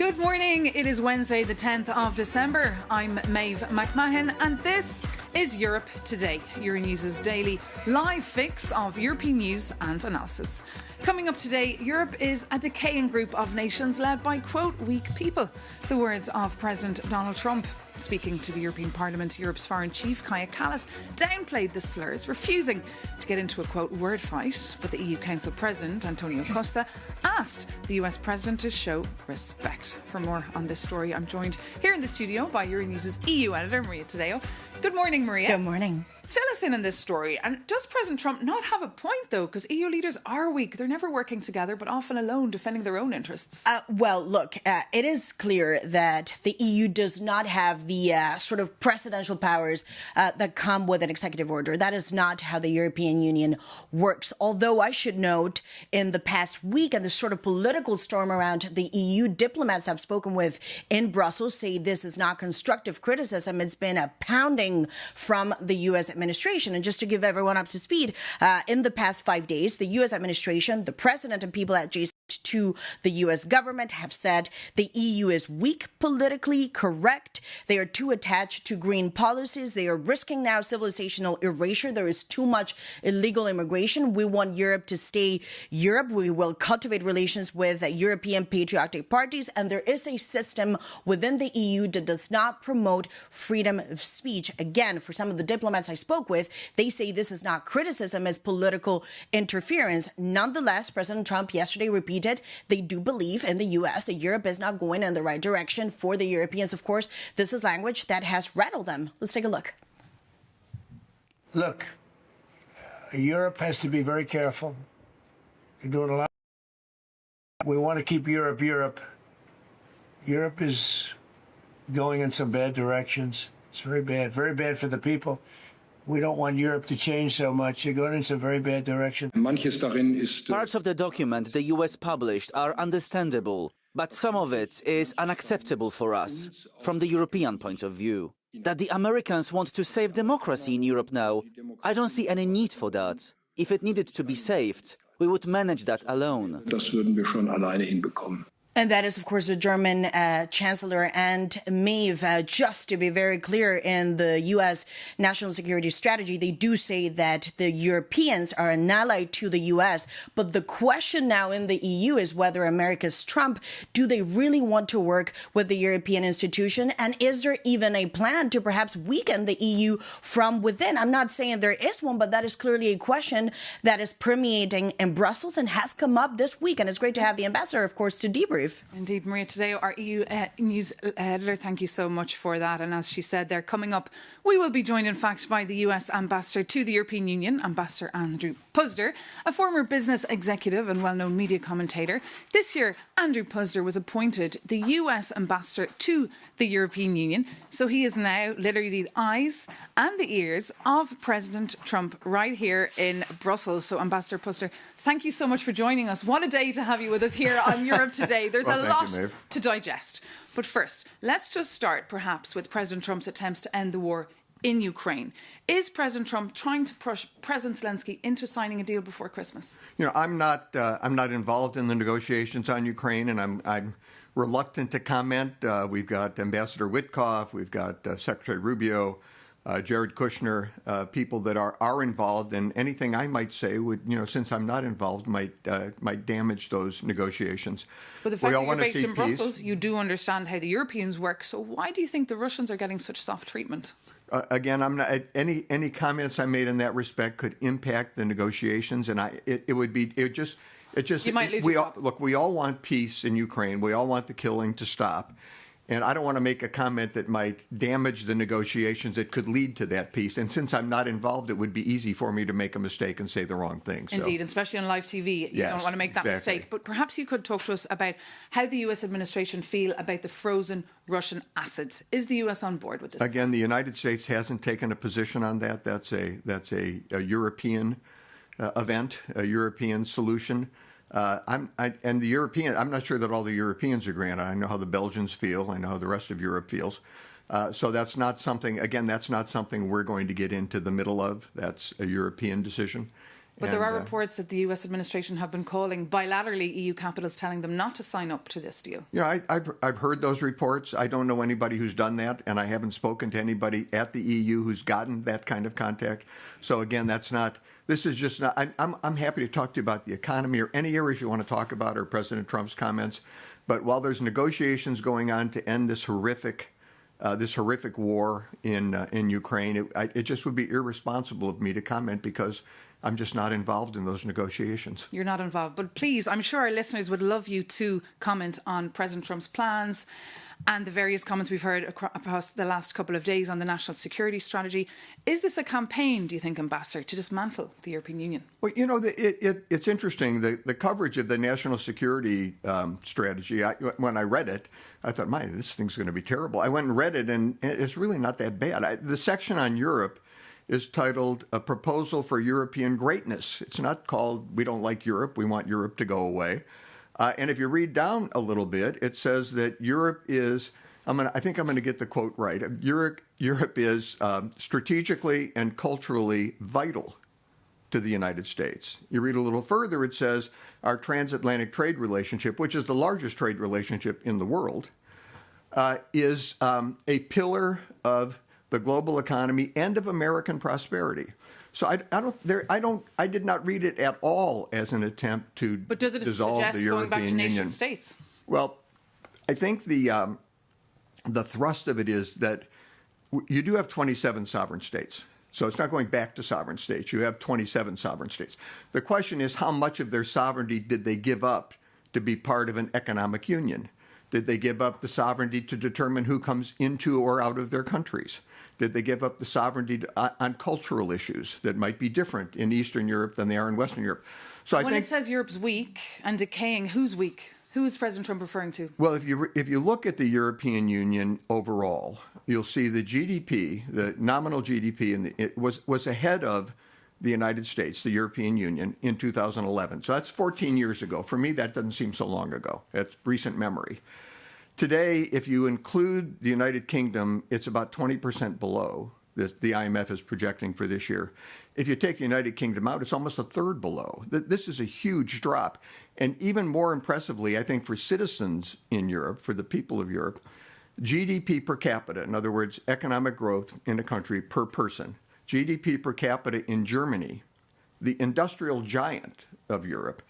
Good morning. It is Wednesday, the 10th of December. I'm Maeve McMahon, and this is Europe Today, Euronews' daily live fix of European news and analysis. Coming up today, Europe is a decaying group of nations led by, quote, weak people. The words of President Donald Trump. Speaking to the European Parliament, Europe's foreign chief, Kaja Kallas, downplayed the slurs, refusing to get into a, quote, word fight. But the EU Council President, Antonio Costa, asked the US President to show respect. For more on this story, I'm joined here in the studio by Euronews' EU editor, Maria Tadeo. Good morning, Maria. Good morning. Fill us in on this story. And does President Trump not have a point, though? Because EU leaders are weak. They're never working together, but often alone, defending their own interests. Well, look, it is clear that the EU does not have the sort of presidential powers that come with an executive order. That is not how the European Union works. Although I should note, in the past week and the sort of political storm around the EU, diplomats I've spoken with in Brussels say this is not constructive criticism. It's been a pounding from the U.S. administration. And just to give everyone up to speed, in the past 5 days, the U.S. administration, the president and people adjacent to the U.S. government have said the EU is weak politically, correct. They are too attached to green policies. They are risking now civilizational erasure. There is too much illegal immigration. We want Europe to stay Europe. We will cultivate relations with European patriotic parties. And there is a system within the EU that does not promote freedom of speech. Again, for some of the diplomats I spoke with, they say this is not criticism, it's political interference. Nonetheless, President Trump yesterday repeated they do believe in the U.S. that Europe is not going in the right direction for the Europeans. Of course, this is language that has rattled them. Let's take a look. Look, Europe has to be very careful. You're doing a lot. We want to keep Europe Europe. Europe is going in some bad directions. It's very bad for the people. We don't want Europe to change so much. You're going in some very bad direction. Parts of the document the US published are understandable, but some of it is unacceptable for us, from the European point of view. That the Americans want to save democracy in Europe now, I don't see any need for that. If it needed to be saved, we would manage that alone. And that is, of course, the German Chancellor. And Maeve, just to be very clear, in the U.S. national security strategy, they do say that the Europeans are an ally to the U.S. But the question now in the EU is whether America's Trump, do they really want to work with the European institution? And is there even a plan to perhaps weaken the EU from within? I'm not saying there is one, but that is clearly a question that is permeating in Brussels and has come up this week. And it's great to have the ambassador, of course, to debrief. Indeed, Maria Tadeo, our EU news editor, thank you so much for that. And as she said there, coming up, we will be joined, in fact, by the US ambassador to the European Union, Ambassador Andrew Puzder, a former business executive and well-known media commentator. This year, Andrew Puzder was appointed the US ambassador to the European Union. So he is now literally the eyes and the ears of President Trump right here in Brussels. So, Ambassador Puzder, thank you so much for joining us. What a day to have you with us here on Europe Today. There's a lot to digest. But first, let's just start perhaps with President Trump's attempts to end the war in Ukraine. Is President Trump trying to push President Zelensky into signing a deal before Christmas? You know, I'm not involved in the negotiations on Ukraine, and I'm reluctant to comment. We've got Ambassador Witkoff, we've got Secretary Rubio, Jared Kushner, people that are involved, and anything I might say would, since I'm not involved, might damage those negotiations. But the fact that you're based in Brussels, you do understand how the Europeans work. So why do you think the Russians are getting such soft treatment? Again, I'm not any comments I made in that respect could impact the negotiations, and it just you might lose your job. Look, we all want peace in Ukraine. We all want the killing to stop. And I don't want to make a comment that might damage the negotiations that could lead to that peace. And since I'm not involved, it would be easy for me to make a mistake and say the wrong thing. So. Indeed, especially on live TV. You don't want to make that mistake. But perhaps you could talk to us about how the US administration feel about the frozen Russian assets. Is the US on board with this? Again, the United States hasn't taken a position on that. That's a European event, a European solution. I'm not sure that all the Europeans agree on it. I know how the Belgians feel. I know how the rest of Europe feels. So that's not something we're going to get into the middle of. That's a European decision. But there are reports that the US administration have been calling bilaterally EU capitals, telling them not to sign up to this deal. You know, I've heard those reports. I don't know anybody who's done that, and I haven't spoken to anybody at the EU who's gotten that kind of contact. So again, this is just not, I'm happy to talk to you about the economy or any areas you want to talk about or President Trump's comments. But while there's negotiations going on to end this horrific war in Ukraine, it just would be irresponsible of me to comment because I'm just not involved in those negotiations. You're not involved. But please, I'm sure our listeners would love you to comment on President Trump's plans and the various comments we've heard across the last couple of days on the national security strategy. Is this a campaign, do you think, Ambassador, to dismantle the European Union? Well, you know, it's interesting. The coverage of the national security strategy, when I read it, I thought, this thing's going to be terrible. I went and read it, and it's really not that bad. The section on Europe is titled A Proposal for European Greatness. It's not called We Don't Like Europe, We Want Europe to Go Away. And if you read down a little bit, it says that Europe is, I think I'm going to get the quote right, Europe is strategically and culturally vital to the United States. You read a little further, it says our transatlantic trade relationship, which is the largest trade relationship in the world, is a pillar of the global economy and of American prosperity. So I did not read it at all as an attempt to dissolve the European Union. But does it suggest going back to nation states? Well, I think the thrust of it is that you do have 27 sovereign states. So it's not going back to sovereign states. You have 27 sovereign states. The question is, how much of their sovereignty did they give up to be part of an economic union? Did they give up the sovereignty to determine who comes into or out of their countries? Did they give up the sovereignty on cultural issues that might be different in Eastern Europe than they are in Western Europe? So I think it says Europe's weak and decaying, who's weak? Who is President Trump referring to? Well, if you look at the European Union overall, you'll see the GDP, the nominal GDP, it was ahead of the United States, the European Union, in 2011. So that's 14 years ago. For me, that doesn't seem so long ago. That's recent memory. Today, if you include the United Kingdom, it's about 20% below the IMF is projecting for this year. If you take the United Kingdom out, it's almost a third below. This is a huge drop. And even more impressively, I think for citizens in Europe, for the people of Europe, GDP per capita, in other words, economic growth in a country per person, GDP per capita in Germany, the industrial giant of Europe,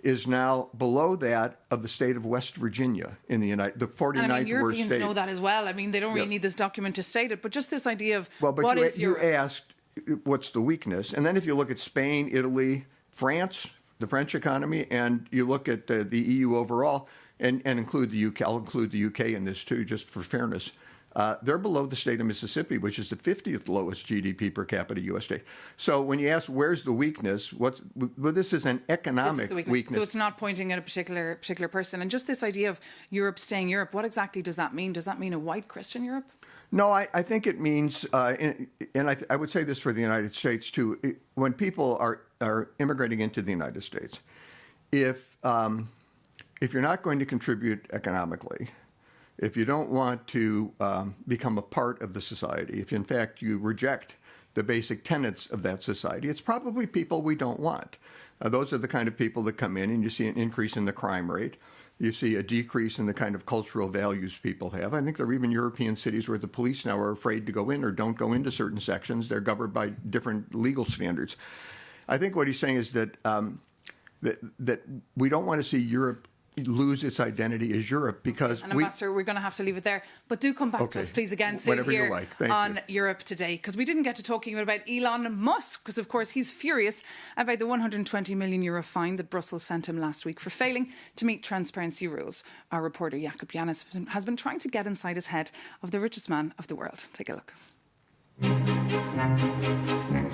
is now below that of the state of West Virginia in the 49th worst state. Europeans know that as well. I mean, they don't really need this document to state it, but just this idea of what is Europe? You asked what's the weakness, and then if you look at Spain, Italy, France, the French economy, and you look at the EU overall, and include the UK, I'll include the UK in this too, just for fairness. They're below the state of Mississippi, which is the 50th lowest GDP per capita U.S. state. So when you ask where's the weakness, this is an economic weakness. So it's not pointing at a particular person. And just this idea of Europe staying Europe, what exactly does that mean? Does that mean a white Christian Europe? No, I think it means, and I would say this for the United States too, when people are immigrating into the United States, if you're not going to contribute economically, if you don't want to become a part of the society, if in fact you reject the basic tenets of that society, it's probably people we don't want. Those are the kind of people that come in, and you see an increase in the crime rate. You see a decrease in the kind of cultural values people have. I think there are even European cities where the police now are afraid to go in or don't go into certain sections. They're governed by different legal standards. I think what he's saying is that that we don't want to see Europe lose its identity as Europe because Ambassador, we're going to have to leave it there. But do come back to us, please, again, sit here on Europe Today, because we didn't get to talking about Elon Musk, because, of course, he's furious about the €120 million fine that Brussels sent him last week for failing to meet transparency rules. Our reporter, Jakob Janis, has been trying to get inside his head of the richest man of the world. Take a look.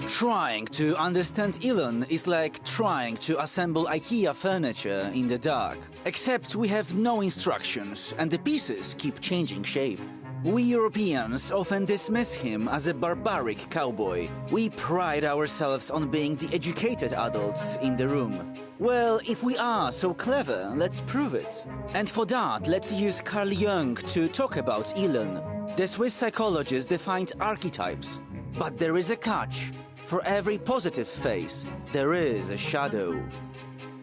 Trying to understand Elon is like trying to assemble IKEA furniture in the dark. Except we have no instructions and the pieces keep changing shape. We Europeans often dismiss him as a barbaric cowboy. We pride ourselves on being the educated adults in the room. Well, if we are so clever, let's prove it. And for that, let's use Carl Jung to talk about Elon. The Swiss psychologist defined archetypes. But there is a catch. For every positive face, there is a shadow.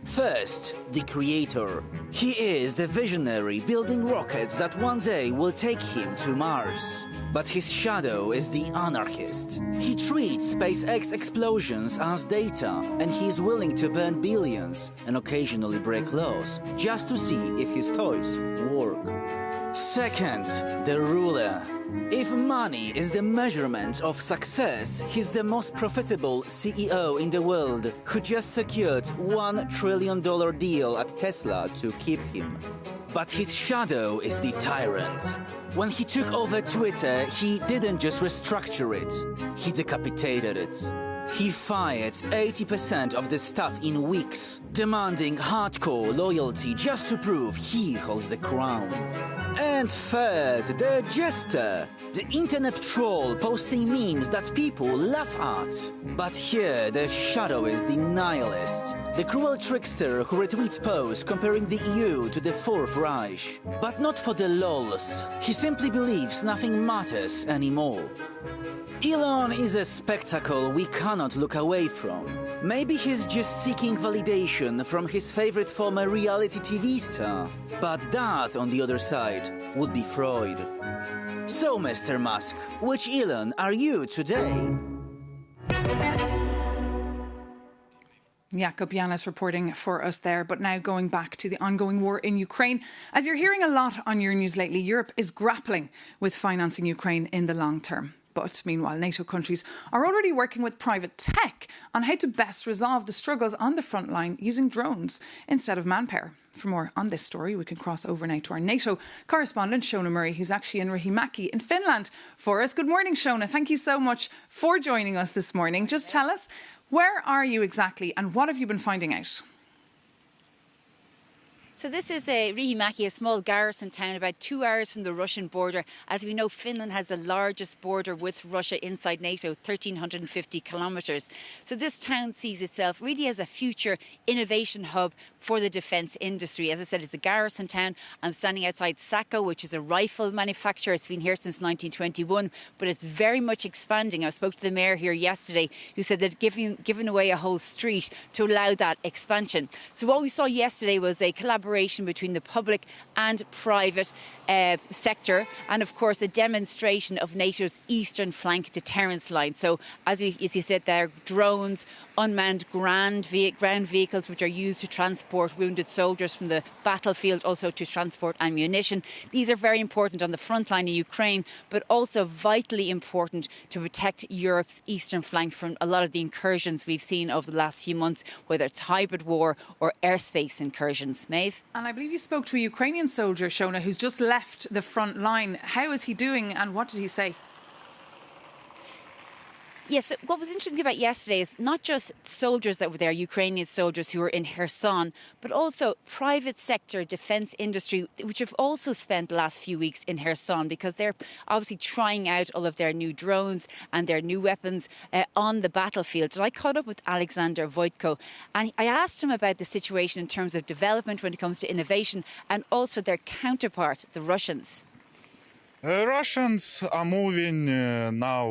First, the creator. He is the visionary building rockets that one day will take him to Mars. But his shadow is the anarchist. He treats SpaceX explosions as data, and he is willing to burn billions and occasionally break laws just to see if his toys work. Second, the ruler. If money is the measurement of success, he's the most profitable CEO in the world who just secured $1 trillion deal at Tesla to keep him. But his shadow is the tyrant. When he took over Twitter, he didn't just restructure it, he decapitated it. He fired 80% of the staff in weeks, demanding hardcore loyalty just to prove he holds the crown. And third, the jester, the internet troll posting memes that people laugh at. But here, the shadow is the nihilist, the cruel trickster who retweets posts comparing the EU to the Fourth Reich. But not for the lols. He simply believes nothing matters anymore. Elon is a spectacle we cannot look away from. Maybe he's just seeking validation from his favorite former reality TV star. But that, on the other side, would be Freud. So, Mr. Musk, which Elon are you today? Jakub Janis reporting for us there. But now going back to the ongoing war in Ukraine. As you're hearing a lot on Euronews lately, Europe is grappling with financing Ukraine in the long term. But meanwhile, NATO countries are already working with private tech on how to best resolve the struggles on the front line using drones instead of manpower. For more on this story, we can cross over now to our NATO correspondent, Shona Murray, who's actually in Riihimäki in Finland for us. Good morning, Shona. Thank you so much for joining us this morning. Just tell us, where are you exactly and what have you been finding out? So this is Riihimäki, a small garrison town about 2 hours from the Russian border. As we know, Finland has the largest border with Russia inside NATO, 1,350 kilometres. So this town sees itself really as a future innovation hub for the defence industry. As I said, it's a garrison town. I'm standing outside Sacco, which is a rifle manufacturer. It's been here since 1921, but it's very much expanding. I spoke to the mayor here yesterday, who said that giving away a whole street to allow that expansion. So what we saw yesterday was a collaboration between the public and private sector, and of course a demonstration of NATO's eastern flank deterrence line. So as you said there, drones, unmanned ground vehicles which are used to transport wounded soldiers from the battlefield, also to transport ammunition. These are very important on the front line in Ukraine, but also vitally important to protect Europe's eastern flank from a lot of the incursions we've seen over the last few months, whether it's hybrid war or airspace incursions. Maeve? And I believe you spoke to a Ukrainian soldier, Shona, who's just left the front line. How is he doing and what did he say? Yes, what was interesting about yesterday is not just soldiers that were there, Ukrainian soldiers who were in Kherson, but also private sector defence industry, which have also spent the last few weeks in Kherson because they're obviously trying out all of their new drones and their new weapons on the battlefield. So I caught up with Alexander Voitko and I asked him about the situation in terms of development when it comes to innovation and also their counterpart, the Russians. Russians are moving now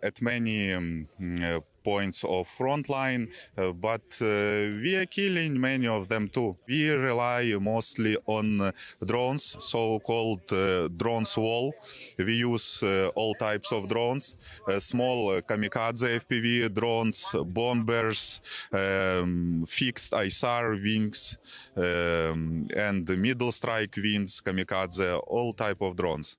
at many points of front line, but we are killing many of them too. We rely mostly on drones, so-called drones wall. We use all types of drones, small kamikaze FPV drones, bombers, fixed ISR wings, and middle strike wings, kamikaze, all type of drones.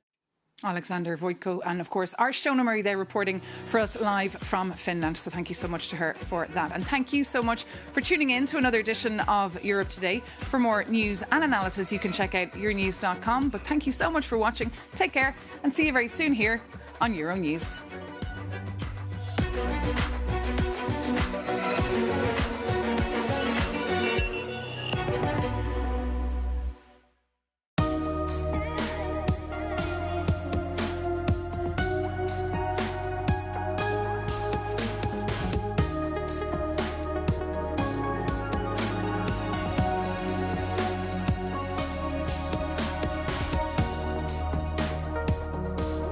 Alexander Voitko and, of course, our Shona Murray there reporting for us live from Finland. So thank you so much to her for that. And thank you so much for tuning in to another edition of Europe Today. For more news and analysis, you can check out euronews.com. But thank you so much for watching. Take care and see you very soon here on Euronews.